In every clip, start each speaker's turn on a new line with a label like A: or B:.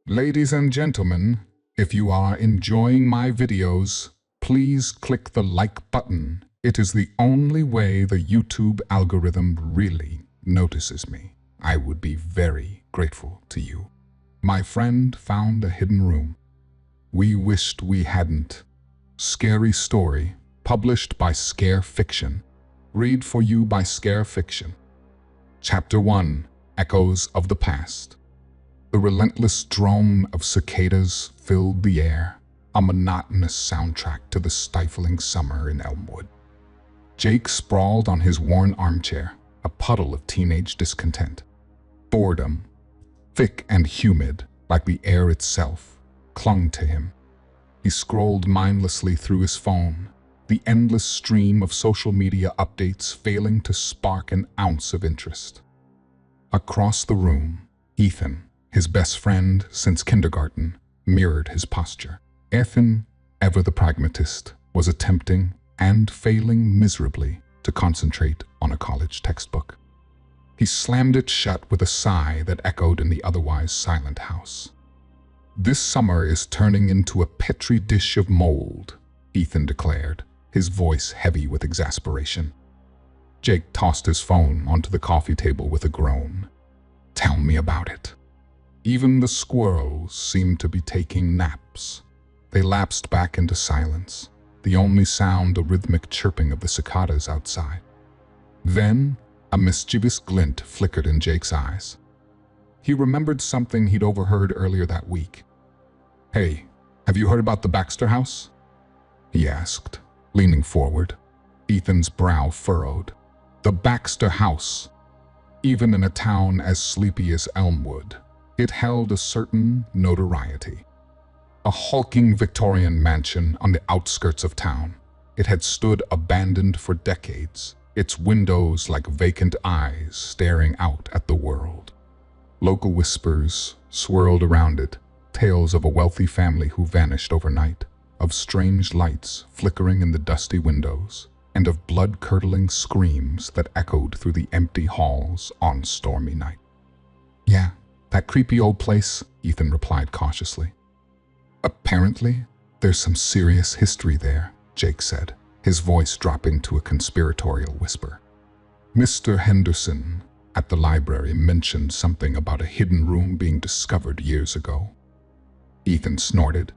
A: Ladies and gentlemen, if you are enjoying my videos, please click the like button. It is the only way the YouTube algorithm really notices me. I would be very grateful to you. My friend found a hidden room. We wished we hadn't. Scary story, published by Scare Fiction. Read for you by Scare Fiction. Chapter 1, Echoes of the Past. The relentless drone of cicadas filled the air, a monotonous soundtrack to the stifling summer in Elmwood. Jake sprawled on his worn armchair, a puddle of teenage discontent. Boredom, thick and humid, like the air itself, clung to him. He scrolled mindlessly through his phone, the endless stream of social media updates failing to spark an ounce of interest. Across the room, Ethan, his best friend since kindergarten, mirrored his posture. Ethan, ever the pragmatist, was attempting and failing miserably to concentrate on a college textbook. He slammed it shut with a sigh that echoed in the otherwise silent house. "This summer is turning into a petri dish of mold," Ethan declared, his voice heavy with exasperation. Jake tossed his phone onto the coffee table with a groan. "Tell me about it." Even the squirrels seemed to be taking naps. They lapsed back into silence, the only sound a rhythmic chirping of the cicadas outside. Then, a mischievous glint flickered in Jake's eyes. He remembered something he'd overheard earlier that week. "Hey, have you heard about the Baxter house?" he asked, leaning forward. Ethan's brow furrowed. The Baxter house. Even in a town as sleepy as Elmwood, it held a certain notoriety. A hulking Victorian mansion on the outskirts of town, it had stood abandoned for decades, its windows like vacant eyes staring out at the world. Local whispers swirled around it, tales of a wealthy family who vanished overnight, of strange lights flickering in the dusty windows, and of blood-curdling screams that echoed through the empty halls on stormy night. "Yeah, that creepy old place," Ethan replied cautiously. "Apparently, there's some serious history there," Jake said, his voice dropping to a conspiratorial whisper. "Mr. Henderson at the library mentioned something about a hidden room being discovered years ago." Ethan snorted.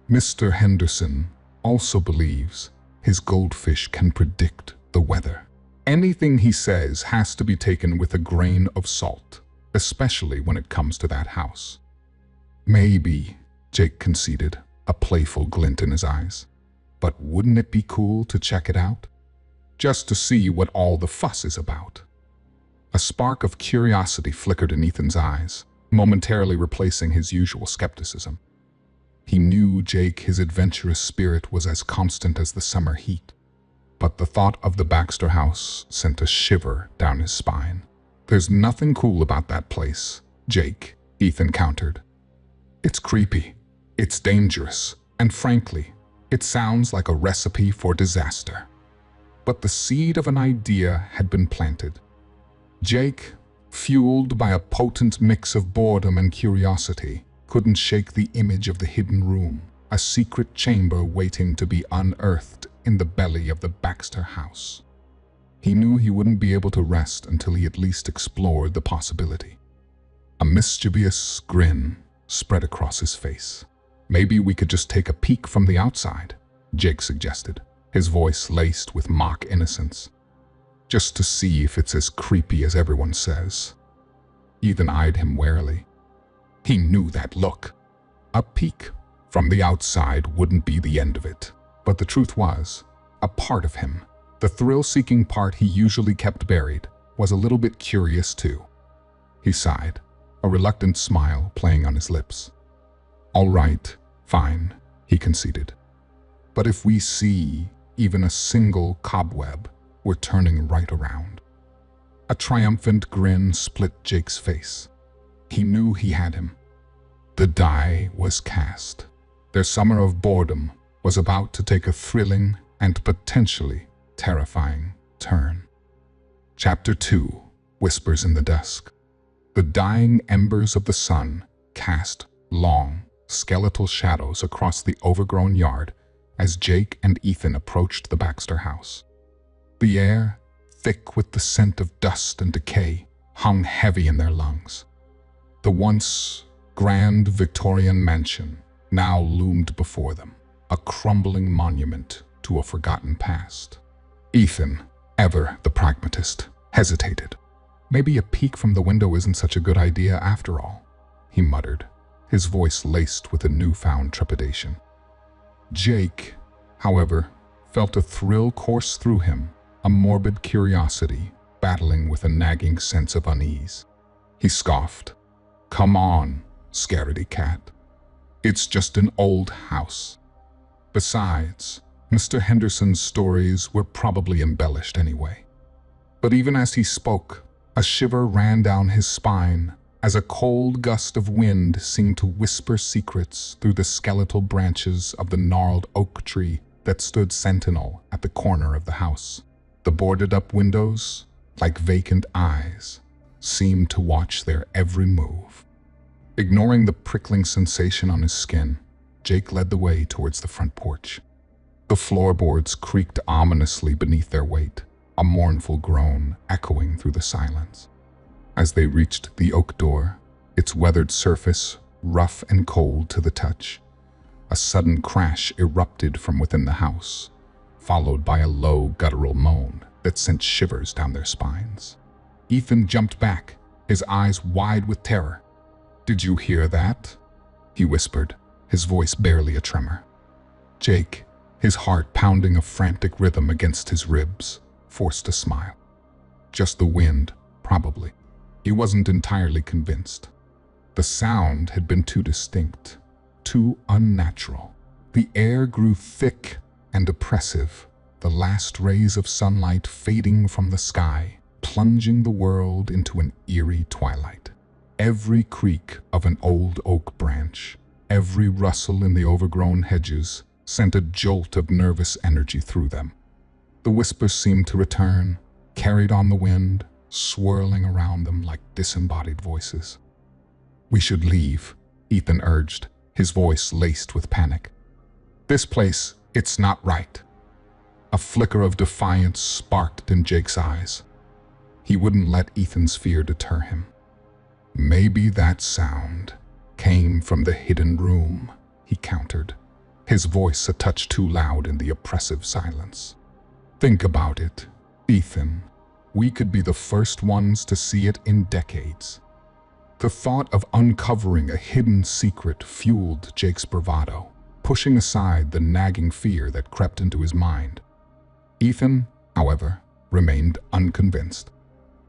A: "Mr. Henderson also believes his goldfish can predict the weather. Anything he says has to be taken with a grain of salt, especially when it comes to that house." "Maybe," Jake conceded, a playful glint in his eyes. "But wouldn't it be cool to check it out? Just to see what all the fuss is about." A spark of curiosity flickered in Ethan's eyes, momentarily replacing his usual skepticism. He knew Jake, his adventurous spirit, was as constant as the summer heat. But the thought of the Baxter house sent a shiver down his spine. "There's nothing cool about that place, Jake," Ethan countered. "It's creepy, it's dangerous, and frankly, it sounds like a recipe for disaster." But the seed of an idea had been planted. Jake, fueled by a potent mix of boredom and curiosity, couldn't shake the image of the hidden room, a secret chamber waiting to be unearthed in the belly of the Baxter house. He knew he wouldn't be able to rest until he at least explored the possibility. A mischievous grin spread across his face. "Maybe we could just take a peek from the outside," Jake suggested, his voice laced with mock innocence. "Just to see if it's as creepy as everyone says." Ethan eyed him warily. He knew that look. A peek from the outside wouldn't be the end of it. But the truth was, a part of him, the thrill-seeking part he usually kept buried, was a little bit curious too. He sighed, a reluctant smile playing on his lips. "All right, fine," he conceded. "But if we see even a single cobweb, we're turning right around." A triumphant grin split Jake's face. He knew he had him. The die was cast. Their summer of boredom was about to take a thrilling and potentially terrifying turn. Chapter 2, Whispers in the Dusk. The dying embers of the sun cast long, skeletal shadows across the overgrown yard as Jake and Ethan approached the Baxter house. The air, thick with the scent of dust and decay, hung heavy in their lungs. The once grand Victorian mansion now loomed before them, a crumbling monument to a forgotten past. Ethan, ever the pragmatist, hesitated. "Maybe a peek from the window isn't such a good idea after all," he muttered, his voice laced with a newfound trepidation. Jake, however, felt a thrill course through him, a morbid curiosity battling with a nagging sense of unease. He scoffed, "Come on, scaredy cat. It's just an old house. Besides, Mr. Henderson's stories were probably embellished anyway." But even as he spoke, a shiver ran down his spine as a cold gust of wind seemed to whisper secrets through the skeletal branches of the gnarled oak tree that stood sentinel at the corner of the house. The boarded-up windows, like vacant eyes, seemed to watch their every move. Ignoring the prickling sensation on his skin, Jake led the way towards the front porch. The floorboards creaked ominously beneath their weight, a mournful groan echoing through the silence. As they reached the oak door, its weathered surface rough and cold to the touch, a sudden crash erupted from within the house, followed by a low guttural moan that sent shivers down their spines. Ethan jumped back, his eyes wide with terror. "Did you hear that?" he whispered, his voice barely a tremor. Jake, his heart pounding a frantic rhythm against his ribs, forced a smile. Just the wind, probably. He wasn't entirely convinced. The sound had been too distinct, too unnatural. The air grew thick and oppressive, the last rays of sunlight fading from the sky, plunging the world into an eerie twilight. Every creak of an old oak branch, every rustle in the overgrown hedges sent a jolt of nervous energy through them. The whispers seemed to return, carried on the wind, swirling around them like disembodied voices. "We should leave," Ethan urged, his voice laced with panic. "This place, it's not right." A flicker of defiance sparked in Jake's eyes. He wouldn't let Ethan's fear deter him. "Maybe that sound came from the hidden room," he countered, his voice a touch too loud in the oppressive silence. "Think about it, Ethan. We could be the first ones to see it in decades." The thought of uncovering a hidden secret fueled Jake's bravado, pushing aside the nagging fear that crept into his mind. Ethan, however, remained unconvinced.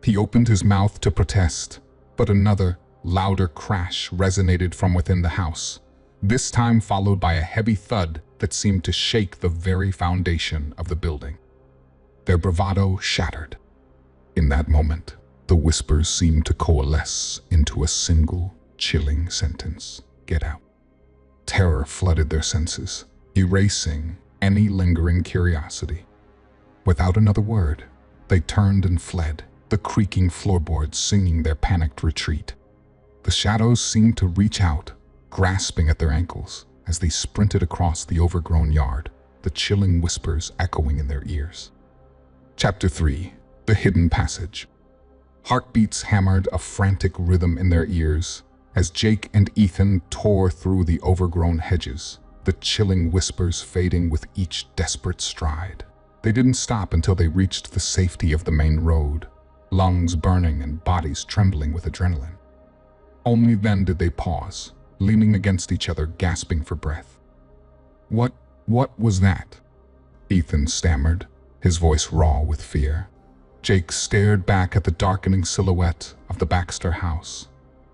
A: He opened his mouth to protest, but another, louder crash resonated from within the house, this time followed by a heavy thud that seemed to shake the very foundation of the building. Their bravado shattered. In that moment, the whispers seemed to coalesce into a single, chilling sentence: "Get out." Terror flooded their senses, erasing any lingering curiosity. Without another word, they turned and fled, the creaking floorboards singing their panicked retreat. The shadows seemed to reach out, grasping at their ankles as they sprinted across the overgrown yard, the chilling whispers echoing in their ears. Chapter 3. The Hidden Passage. Heartbeats hammered a frantic rhythm in their ears as Jake and Ethan tore through the overgrown hedges, the chilling whispers fading with each desperate stride. They didn't stop until they reached the safety of the main road, lungs burning and bodies trembling with adrenaline. Only then did they pause, leaning against each other, gasping for breath. What was that?" Ethan stammered, his voice raw with fear. Jake stared back at the darkening silhouette of the Baxter house,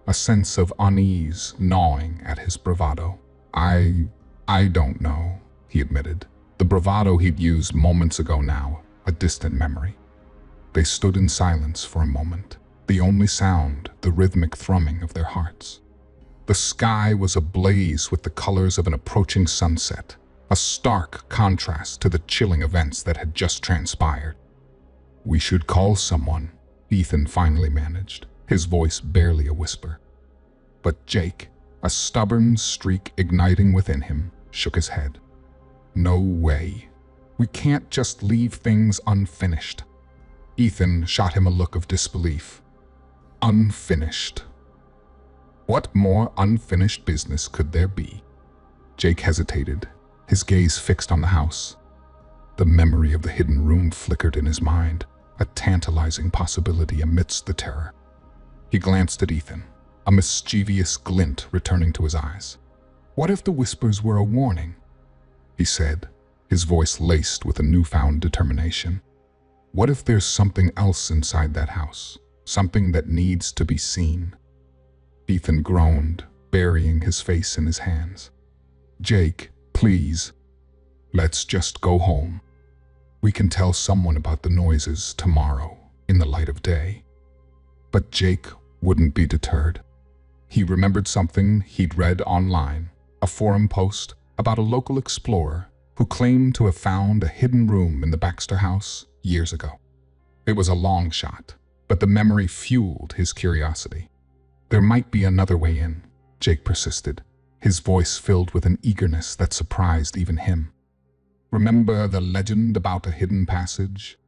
A: a sense of unease gnawing at his bravado. I don't know," he admitted, the bravado he'd used moments ago now a distant memory. They stood in silence for a moment, the only sound the rhythmic thrumming of their hearts. The sky was ablaze with the colors of an approaching sunset, a stark contrast to the chilling events that had just transpired. "We should call someone," Ethan finally managed, his voice barely a whisper. But Jake, A stubborn streak igniting within him shook his head. No way. We can't just leave things unfinished. Ethan shot him a look of disbelief. Unfinished? What more unfinished business could there be? Jake hesitated, his gaze fixed on the house. The memory of the hidden room flickered in his mind, a tantalizing possibility amidst the terror. He glanced at Ethan, a mischievous glint returning to his eyes. What if the whispers were a warning? He said, his voice laced with a newfound determination. What if there's something else inside that house, something that needs to be seen? Ethan groaned, burying his face in his hands. Jake, please, let's just go home. We can tell someone about the noises tomorrow, in the light of day. But Jake wouldn't be deterred. He remembered something he'd read online, a forum post about a local explorer who claimed to have found a hidden room in the Baxter house years ago. It was a long shot, but the memory fueled his curiosity. There might be another way in, Jake persisted, his voice filled with an eagerness that surprised even him. Remember the legend about a hidden passage?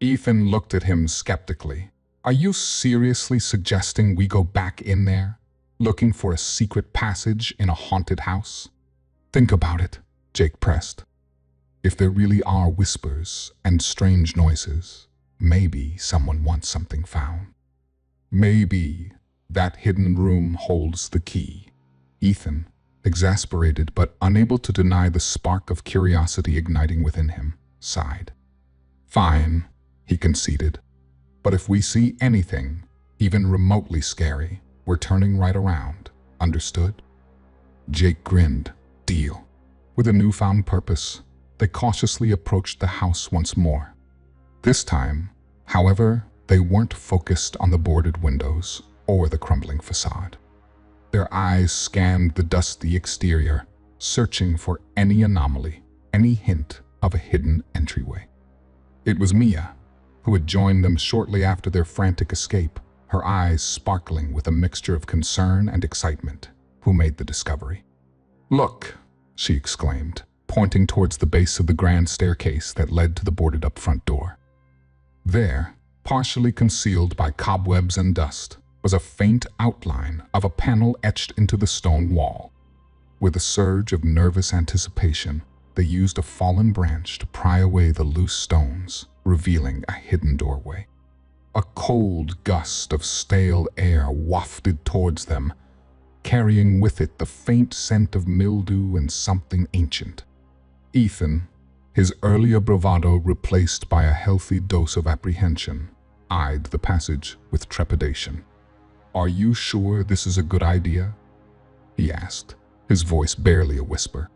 A: Ethan looked at him skeptically. Are you seriously suggesting we go back in there, looking for a secret passage in a haunted house? Think about it, Jake pressed. If there really are whispers and strange noises, maybe someone wants something found. Maybe that hidden room holds the key. Ethan, exasperated but unable to deny the spark of curiosity igniting within him, sighed. Fine, he conceded. But if we see anything, even remotely scary, we're turning right around. Understood? Jake grinned. Deal. With a newfound purpose, they cautiously approached the house once more. This time, however, they weren't focused on the boarded windows or the crumbling facade. Their eyes scanned the dusty exterior, searching for any anomaly, any hint of a hidden entryway. It was Mia, who had joined them shortly after their frantic escape, her eyes sparkling with a mixture of concern and excitement, who made the discovery. Look, she exclaimed, pointing towards the base of the grand staircase that led to the boarded-up front door. There, partially concealed by cobwebs and dust, was a faint outline of a panel etched into the stone wall. With a surge of nervous anticipation, they used a fallen branch to pry away the loose stones, revealing a hidden doorway. A cold gust of stale air wafted towards them, carrying with it the faint scent of mildew and something ancient. Ethan, his earlier bravado replaced by a healthy dose of apprehension, eyed the passage with trepidation. Are you sure this is a good idea? He asked, his voice barely a whisper.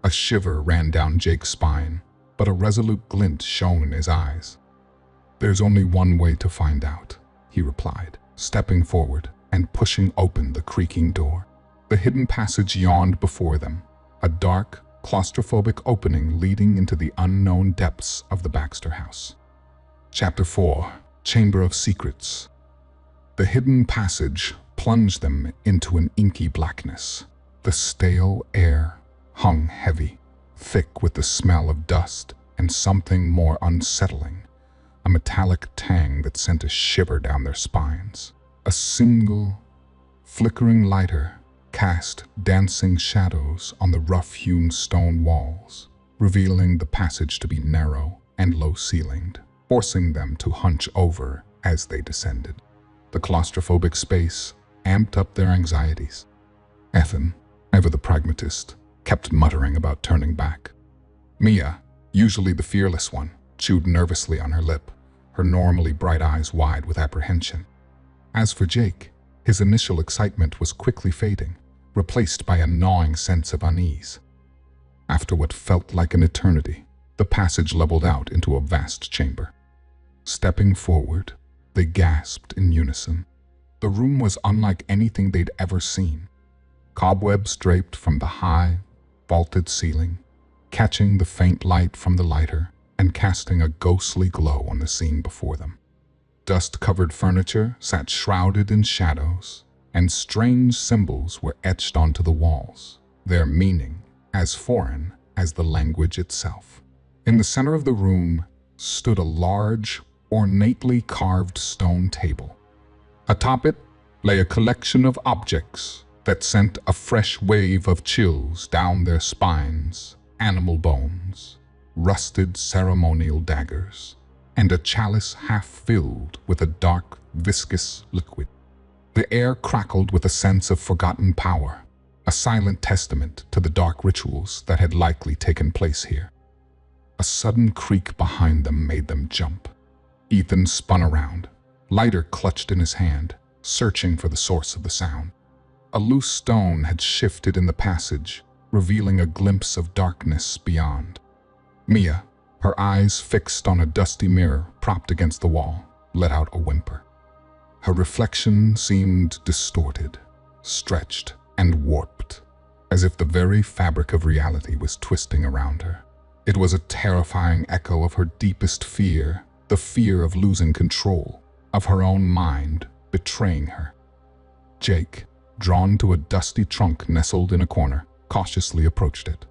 A: A shiver ran down Jake's spine, but a resolute glint shone in his eyes. There's only one way to find out, he replied, stepping forward and pushing open the creaking door. The hidden passage yawned before them, a dark, claustrophobic opening leading into the unknown depths of the Baxter house. Chapter 4: Chamber of Secrets. The hidden passage plunged them into an inky blackness. The stale air hung heavy, thick with the smell of dust and something more unsettling, a metallic tang that sent a shiver down their spines. A single, flickering lighter cast dancing shadows on the rough-hewn stone walls, revealing the passage to be narrow and low-ceilinged, forcing them to hunch over as they descended. The claustrophobic space amped up their anxieties. Ethan, ever the pragmatist, kept muttering about turning back. Mia, usually the fearless one, chewed nervously on her lip, her normally bright eyes wide with apprehension. As for Jake, his initial excitement was quickly fading, replaced by a gnawing sense of unease. After what felt like an eternity, the passage leveled out into a vast chamber. Stepping forward, they gasped in unison. The room was unlike anything they'd ever seen. Cobwebs draped from the high, vaulted ceiling, catching the faint light from the lighter and casting a ghostly glow on the scene before them. Dust-covered furniture sat shrouded in shadows, and strange symbols were etched onto the walls, their meaning as foreign as the language itself. In the center of the room stood a large, ornately carved stone table. Atop it lay a collection of objects that sent a fresh wave of chills down their spines: animal bones, rusted ceremonial daggers, and a chalice half filled with a dark, viscous liquid. The air crackled with a sense of forgotten power, a silent testament to the dark rituals that had likely taken place here. A sudden creak behind them made them jump. Ethan spun around, lighter clutched in his hand, searching for the source of the sound. A loose stone had shifted in the passage, revealing a glimpse of darkness beyond. Mia, her eyes fixed on a dusty mirror propped against the wall, let out a whimper. Her reflection seemed distorted, stretched, and warped, as if the very fabric of reality was twisting around her. It was a terrifying echo of her deepest fear, the fear of losing control, of her own mind betraying her. Jake, drawn to a dusty trunk nestled in a corner, cautiously approached it.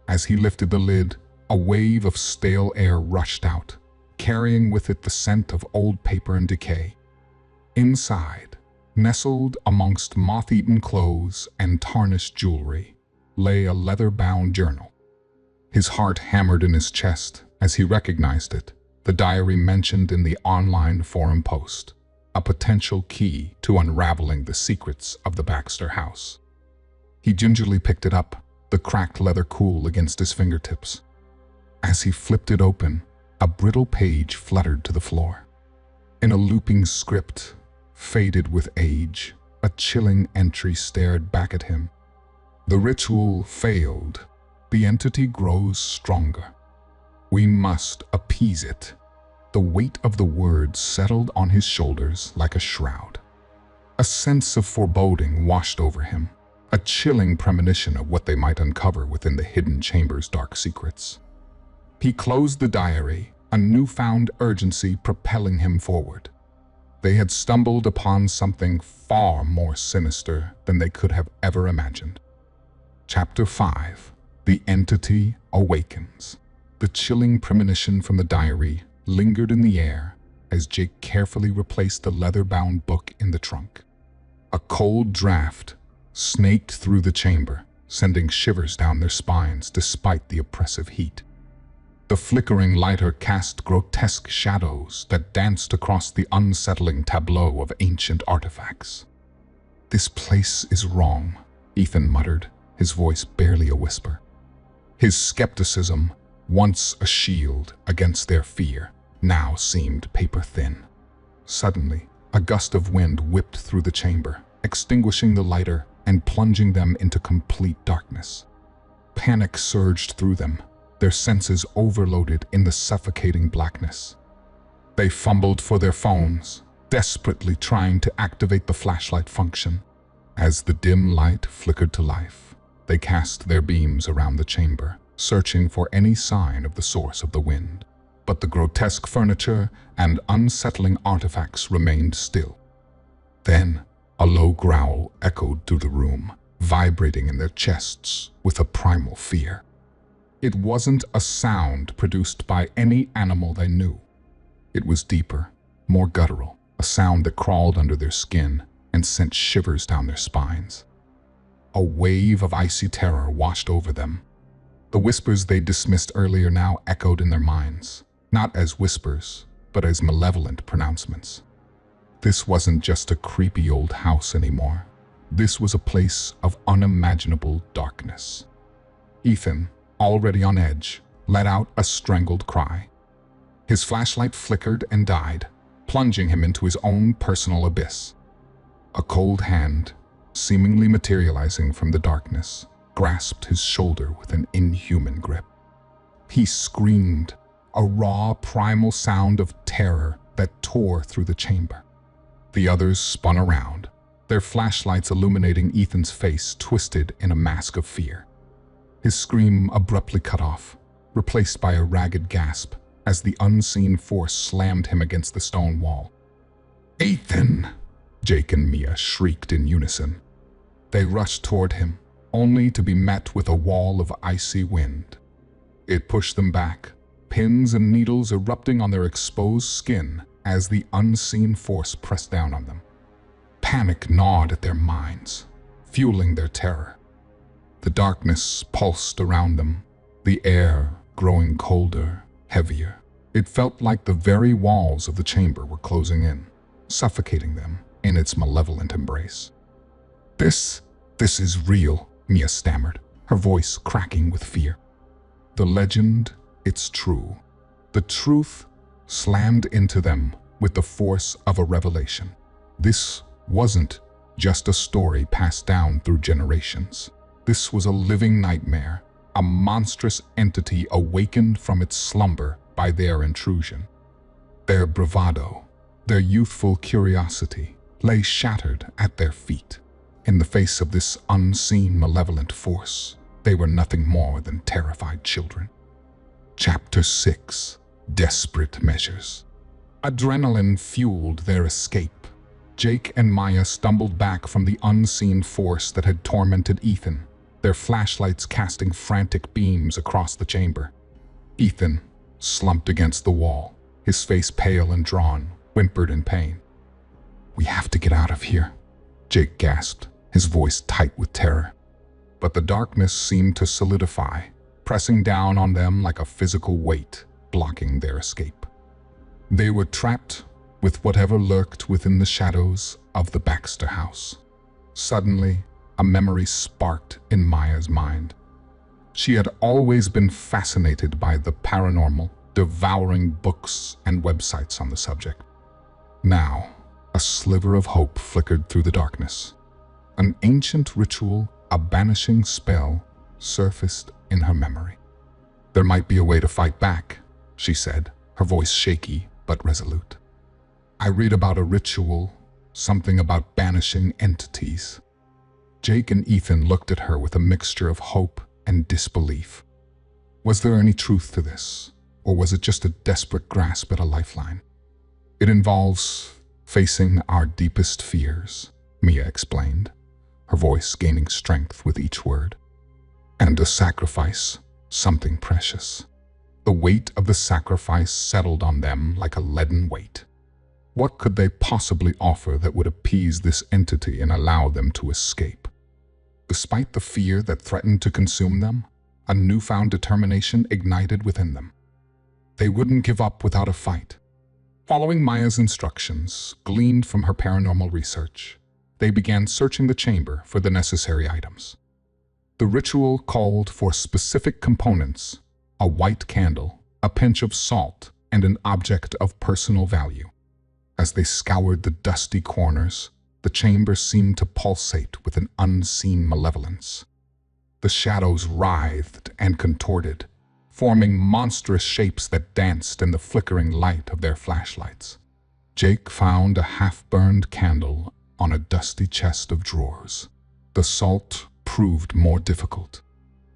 A: As he lifted the lid, a wave of stale air rushed out, carrying with it the scent of old paper and decay. Inside, nestled amongst moth-eaten clothes and tarnished jewelry, lay a leather-bound journal. His heart hammered in his chest as he recognized it, the diary mentioned in the online forum post, a potential key to unraveling the secrets of the Baxter house. He gingerly picked it up, the cracked leather cool against his fingertips. As he flipped it open, a brittle page fluttered to the floor. In a looping script, faded with age, a chilling entry stared back at him. The ritual failed. The entity grows stronger. We must appease it. The weight of the words settled on his shoulders like a shroud. A sense of foreboding washed over him, a chilling premonition of what they might uncover within the hidden chamber's dark secrets. He closed the diary, a newfound urgency propelling him forward. They had stumbled upon something far more sinister than they could have ever imagined. Chapter 5. The Entity Awakens. The chilling premonition from the diary lingered in the air as Jake carefully replaced the leather-bound book in the trunk. A cold draft snaked through the chamber, sending shivers down their spines despite the oppressive heat. The flickering lighter cast grotesque shadows that danced across the unsettling tableau of ancient artifacts. "This place is wrong," Ethan muttered, his voice barely a whisper. His skepticism, once a shield against their fear, now seemed paper-thin. Suddenly, a gust of wind whipped through the chamber, extinguishing the lighter and plunging them into complete darkness. Panic surged through them, their senses overloaded in the suffocating blackness. They fumbled for their phones, desperately trying to activate the flashlight function. As the dim light flickered to life, they cast their beams around the chamber, searching for any sign of the source of the wind. But the grotesque furniture and unsettling artifacts remained still. Then, a low growl echoed through the room, vibrating in their chests with a primal fear. It wasn't a sound produced by any animal they knew. It was deeper, more guttural, a sound that crawled under their skin and sent shivers down their spines. A wave of icy terror washed over them. The whispers they dismissed earlier now echoed in their minds, not as whispers, but as malevolent pronouncements. This wasn't just a creepy old house anymore. This was a place of unimaginable darkness. Ethan, already on edge, let out a strangled cry. His flashlight flickered and died, plunging him into his own personal abyss. A cold hand, seemingly materializing from the darkness, grasped his shoulder with an inhuman grip. He screamed, a raw, primal sound of terror that tore through the chamber. The others spun around, their flashlights illuminating Ethan's face twisted in a mask of fear. His scream abruptly cut off, replaced by a ragged gasp as the unseen force slammed him against the stone wall. "Ethan!" Jake and Mia shrieked in unison. They rushed toward him, only to be met with a wall of icy wind. It pushed them back, pins and needles erupting on their exposed skin as the unseen force pressed down on them. Panic gnawed at their minds, fueling their terror. The darkness pulsed around them, the air growing colder, heavier. It felt like the very walls of the chamber were closing in, suffocating them in its malevolent embrace. This is real," Mia stammered, her voice cracking with fear. "The legend, it's true. The truth slammed into them with the force of a revelation. This wasn't just a story passed down through generations. This was a living nightmare, a monstrous entity awakened from its slumber by their intrusion. Their bravado, their youthful curiosity, lay shattered at their feet. In the face of this unseen malevolent force, they were nothing more than terrified children. Chapter 6: Desperate Measures. Adrenaline fueled their escape. Jake and Maya stumbled back from the unseen force that had tormented Ethan, their flashlights casting frantic beams across the chamber. Ethan slumped against the wall, his face pale and drawn, whimpered in pain. "We have to get out of here," Jake gasped, his voice tight with terror. But the darkness seemed to solidify, pressing down on them like a physical weight, blocking their escape. They were trapped with whatever lurked within the shadows of the Baxter house. Suddenly, a memory sparked in Maya's mind. She had always been fascinated by the paranormal, devouring books and websites on the subject. Now, a sliver of hope flickered through the darkness. An ancient ritual, a banishing spell, surfaced in her memory. "There might be a way to fight back," she said, her voice shaky but resolute. "I read about a ritual, something about banishing entities." Jake and Ethan looked at her with a mixture of hope and disbelief. Was there any truth to this, or was it just a desperate grasp at a lifeline? "It involves facing our deepest fears," Mia explained, her voice gaining strength with each word. "And a sacrifice, something precious." The weight of the sacrifice settled on them like a leaden weight. What could they possibly offer that would appease this entity and allow them to escape? Despite the fear that threatened to consume them, a newfound determination ignited within them. They wouldn't give up without a fight. Following Maya's instructions, gleaned from her paranormal research, they began searching the chamber for the necessary items. The ritual called for specific components: a white candle, a pinch of salt, and an object of personal value. As they scoured the dusty corners, the chamber seemed to pulsate with an unseen malevolence. The shadows writhed and contorted, forming monstrous shapes that danced in the flickering light of their flashlights. Jake found a half-burned candle on a dusty chest of drawers. The salt proved more difficult.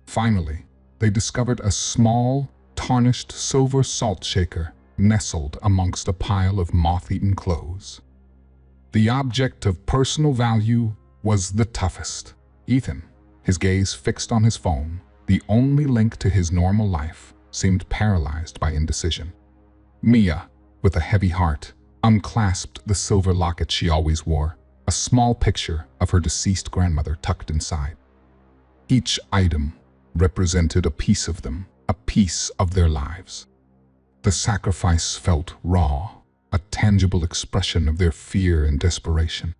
A: Finally, they discovered a small, tarnished silver salt shaker nestled amongst a pile of moth-eaten clothes. The object of personal value was the toughest. Ethan, his gaze fixed on his phone, the only link to his normal life, seemed paralyzed by indecision. Mia, with a heavy heart, unclasped the silver locket she always wore, a small picture of her deceased grandmother tucked inside. Each item represented a piece of them, a piece of their lives. The sacrifice felt raw, a tangible expression of their fear and desperation.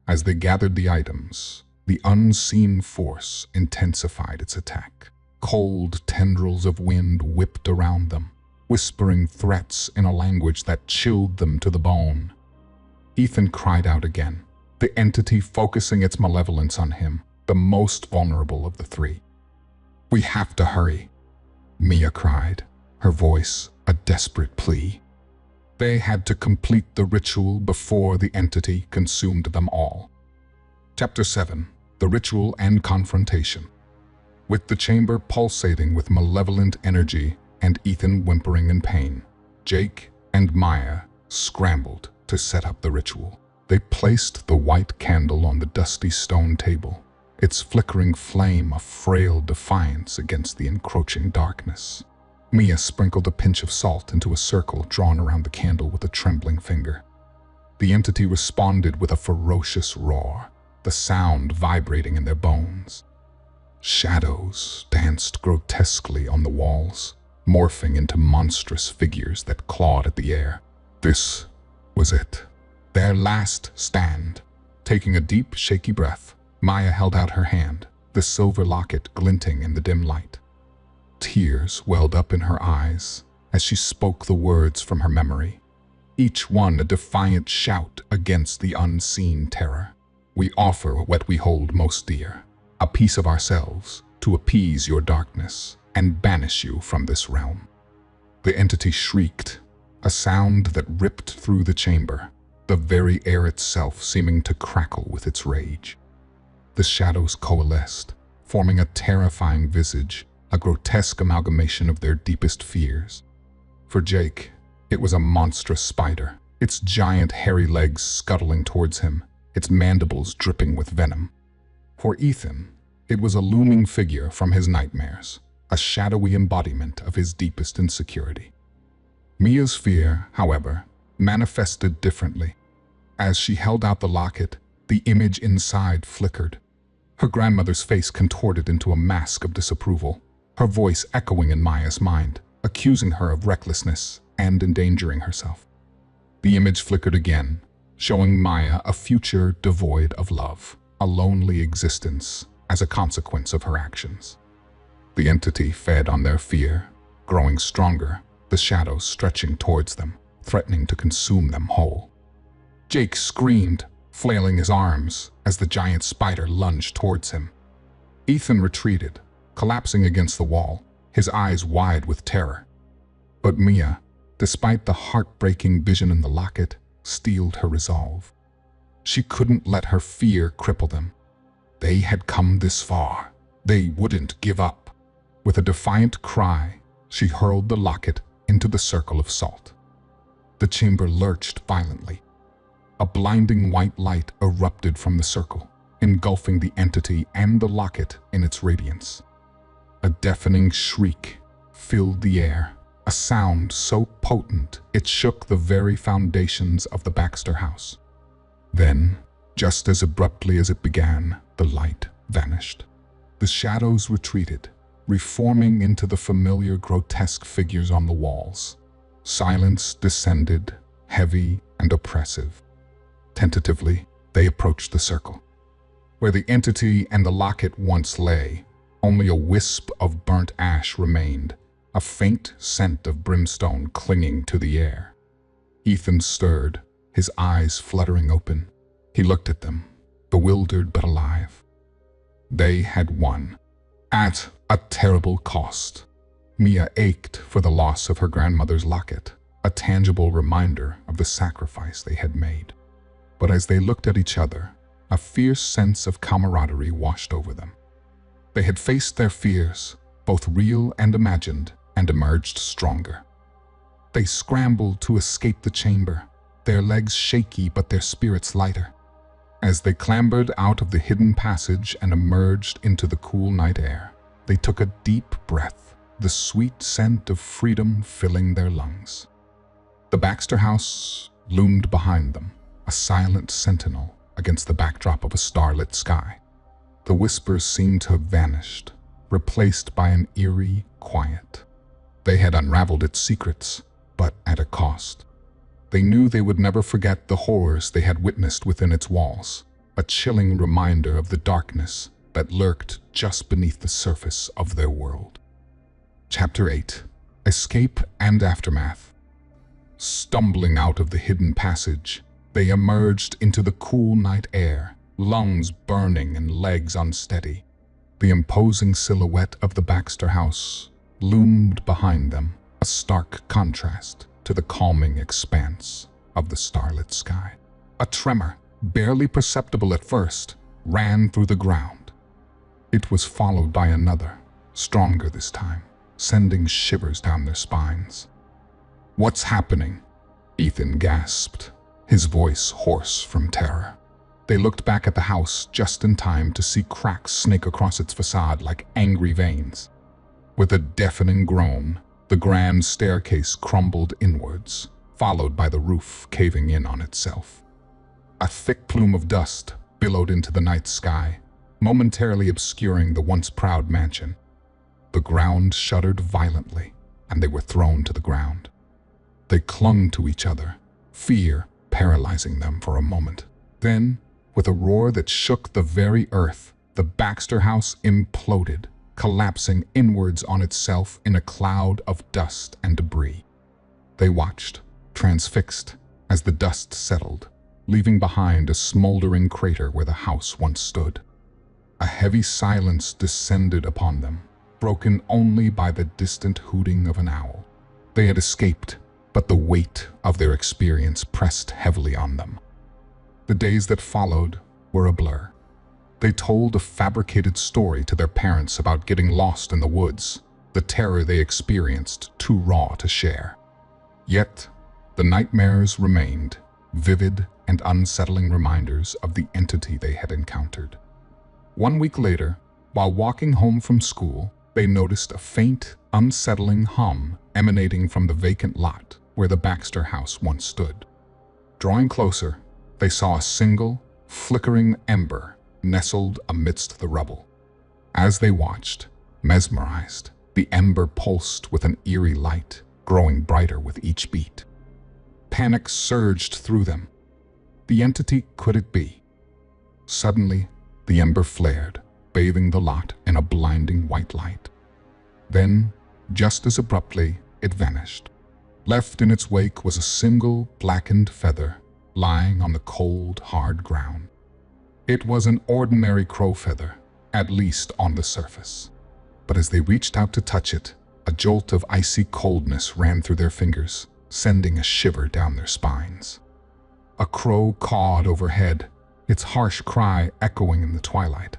A: As they gathered the items, the unseen force intensified its attack. Cold tendrils of wind whipped around them, whispering threats in a language that chilled them to the bone. Ethan cried out again, the entity focusing its malevolence on him, the most vulnerable of the three. "We have to hurry," Mia cried, her voice a desperate plea. They had to complete the ritual before the entity consumed them all. Chapter 7: The Ritual and Confrontation. With the chamber pulsating with malevolent energy and Ethan whimpering in pain, Jake and Maya scrambled to set up the ritual. They placed the white candle on the dusty stone table, its flickering flame a frail defiance against the encroaching darkness. Mia sprinkled a pinch of salt into a circle drawn around the candle with a trembling finger. The entity responded with a ferocious roar, the sound vibrating in their bones. Shadows danced grotesquely on the walls, morphing into monstrous figures that clawed at the air. This was it, their last stand. Taking a deep, shaky breath, Maya held out her hand, the silver locket glinting in the dim light. Tears welled up in her eyes as she spoke the words from her memory, each one a defiant shout against the unseen terror. We offer what we hold most dear, a piece of ourselves, to appease your darkness and banish you from this realm. The entity shrieked, a sound that ripped through the chamber, the very air itself seeming to crackle with its rage. The shadows coalesced, forming a terrifying visage, a grotesque amalgamation of their deepest fears. For Jake, it was a monstrous spider, its giant hairy legs scuttling towards him, its mandibles dripping with venom. For Ethan, it was a looming figure from his nightmares, a shadowy embodiment of his deepest insecurity. Mia's fear, however, manifested differently. As she held out the locket, the image inside flickered. Her grandmother's face contorted into a mask of disapproval, her voice echoing in Maya's mind, accusing her of recklessness and endangering herself. The image flickered again, showing Maya a future devoid of love, a lonely existence as a consequence of her actions. The entity fed on their fear, growing stronger, the shadows stretching towards them, threatening to consume them whole. Jake screamed, flailing his arms as the giant spider lunged towards him. Ethan retreated, collapsing against the wall, his eyes wide with terror. But Mia, despite the heartbreaking vision in the locket, steeled her resolve. She couldn't let her fear cripple them. They had come this far. They wouldn't give up. With a defiant cry, she hurled the locket into the circle of salt. The chamber lurched violently. A blinding white light erupted from the circle, engulfing the entity and the locket in its radiance. A deafening shriek filled the air, a sound so potent it shook the very foundations of the Baxter house. Then, just as abruptly as it began, the light vanished. The shadows retreated, reforming into the familiar grotesque figures on the walls. Silence descended, heavy and oppressive. Tentatively, they approached the circle. Where the entity and the locket once lay, only a wisp of burnt ash remained, a faint scent of brimstone clinging to the air. Ethan stirred, his eyes fluttering open. He looked at them, bewildered but alive. They had won, at a terrible cost. Mia ached for the loss of her grandmother's locket, a tangible reminder of the sacrifice they had made. But as they looked at each other, a fierce sense of camaraderie washed over them. They had faced their fears, both real and imagined, and emerged stronger. They scrambled to escape the chamber, their legs shaky but their spirits lighter. As they clambered out of the hidden passage and emerged into the cool night air, they took a deep breath, the sweet scent of freedom filling their lungs. The Baxter house loomed behind them, a silent sentinel against the backdrop of a starlit sky. The whispers seemed to have vanished, replaced by an eerie quiet. They had unraveled its secrets, but at a cost. They knew they would never forget the horrors they had witnessed within its walls, a chilling reminder of the darkness that lurked just beneath the surface of their world. Chapter 8. Escape and Aftermath. Stumbling out of the hidden passage, they emerged into the cool night air, lungs burning and legs unsteady. The imposing silhouette of the Baxter house loomed behind them, a stark contrast to the calming expanse of the starlit sky. A tremor, barely perceptible at first, ran through the ground. It was followed by another, stronger this time, sending shivers down their spines. "What's happening?" Ethan gasped, his voice hoarse from terror. They looked back at the house just in time to see cracks snake across its facade like angry veins. With a deafening groan, the grand staircase crumbled inwards, followed by the roof caving in on itself. A thick plume of dust billowed into the night sky, momentarily obscuring the once proud mansion. The ground shuddered violently, and they were thrown to the ground. They clung to each other, fear paralyzing them for a moment. Then, with a roar that shook the very earth, the Baxter house imploded, collapsing inwards on itself in a cloud of dust and debris. They watched, transfixed, as the dust settled, leaving behind a smoldering crater where the house once stood. A heavy silence descended upon them, broken only by the distant hooting of an owl. They had escaped, but the weight of their experience pressed heavily on them. The days that followed were a blur. They told a fabricated story to their parents about getting lost in the woods, the terror they experienced too raw to share. Yet, the nightmares remained, vivid and unsettling reminders of the entity they had encountered. 1 week later, while walking home from school, they noticed a faint, unsettling hum emanating from the vacant lot where the Baxter house once stood. Drawing closer, they saw a single, flickering ember nestled amidst the rubble. As they watched, mesmerized, the ember pulsed with an eerie light, growing brighter with each beat. Panic surged through them. The entity could it be? Suddenly, the ember flared, bathing the lot in a blinding white light. Then, just as abruptly, it vanished. Left in its wake was a single blackened feather lying on the cold, hard ground. It was an ordinary crow feather, at least on the surface. But as they reached out to touch it, a jolt of icy coldness ran through their fingers, sending a shiver down their spines. A crow cawed overhead, its harsh cry echoing in the twilight.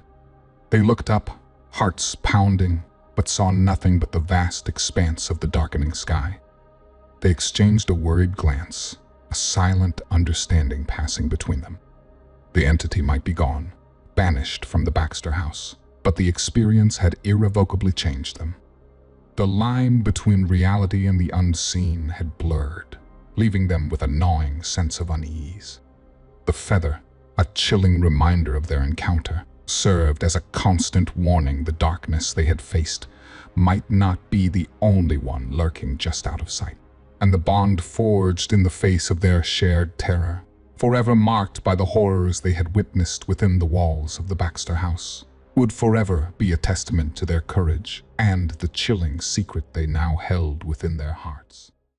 A: They looked up, hearts pounding, but saw nothing but the vast expanse of the darkening sky. They exchanged a worried glance, a silent understanding passing between them. The entity might be gone, banished from the Baxter house, but the experience had irrevocably changed them. The line between reality and the unseen had blurred, leaving them with a gnawing sense of unease. The feather, a chilling reminder of their encounter, served as a constant warning the darkness they had faced might not be the only one lurking just out of sight. And the bond forged in the face of their shared terror, forever marked by the horrors they had witnessed within the walls of the Baxter house, would forever be a testament to their courage and the chilling secret they now held within their hearts.